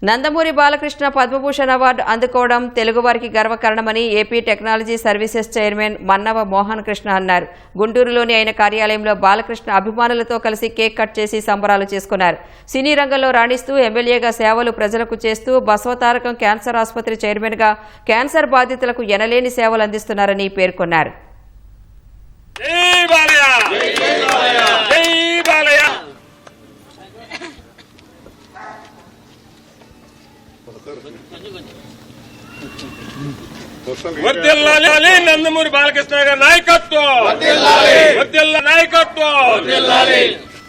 Nandamuri Balakrishna Padma Bhushan award అందుకోవడం తెలుగువారికి గర్వకారణమని AP technology services chairman Mannava Mohan Krishna అన్నారు. గుంటూరులోని ఆయన కార్యాలయంలో బాలకృష్ణ అభిమానులతో కలిసి కేక్ కట్ చేసి సంబరాలు చేసుకున్నారు. సినీ రంగంలో రాణిస్తూ ఎమ్మెల్యేగా సేవలు ప్రజలకు చేస్తూ బసవతారకం క్యాన్సర్ ఆసుపత్రి చైర్మన్గా క్యాన్సర్ బాధితులకు ఎనలేని సేవలు అందిస్తున్నారని పేర్కొన్నారు. వర్ధిల్లాలి నందమూరి బాలకృష్ణ గారి నాయకత్వం, నాయకత్వం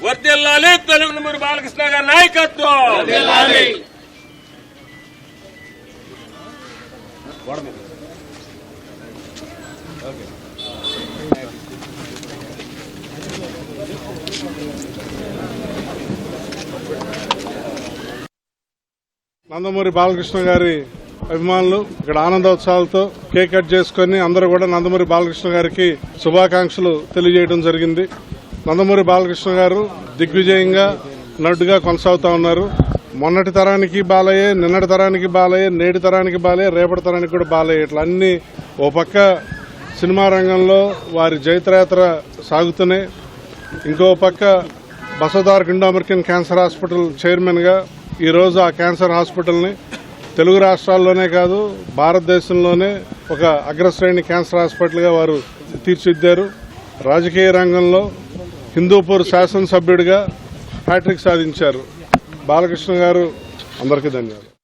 వర్ధిల్లాలి తెలుగు నందమూరి బాలకృష్ణ గారి నాయకత్వం. నందమూరి బాలకృష్ణ గారి అభిమానులు ఇక్కడ ఆనందోత్సవాలతో కేక్ కట్ చేసుకుని అందరూ కూడా నందమూరి బాలకృష్ణ గారికి శుభాకాంక్షలు తెలియజేయడం జరిగింది. నందమూరి బాలకృష్ణ గారు దిగ్విజయంగా నటుగా కొనసాగుతా ఉన్నారు. మొన్నటి తరానికి బాలయ్యే, నిన్నటి తరానికి బాలయ్యే, నేటి తరానికి బాలయ్యే, రేపటి తరానికి కూడా బాలయ్యే. ఇట్లా అన్ని ఓ పక్క సినిమా రంగంలో వారి జైత్రయాత్ర సాగుతూనే ఇంకో పక్క Basavatarakam Indo American cancer hospital చైర్మన్గా ఈరోజు ఆ క్యాన్సర్ హాస్పిటల్ని తెలుగు రాష్ట్రాల్లోనే కాదు భారతదేశంలోనే ఒక అగ్రశ్రేణి క్యాన్సర్ హాస్పిటల్గా వారు తీర్చిదిద్దారు. రాజకీయ రంగంలో హిందూపూర్ శాసనసభ్యుడిగా హ్యాట్రిక్ సాధించారు. బాలకృష్ణ గారు అందరికీ ధన్యవాదాలు.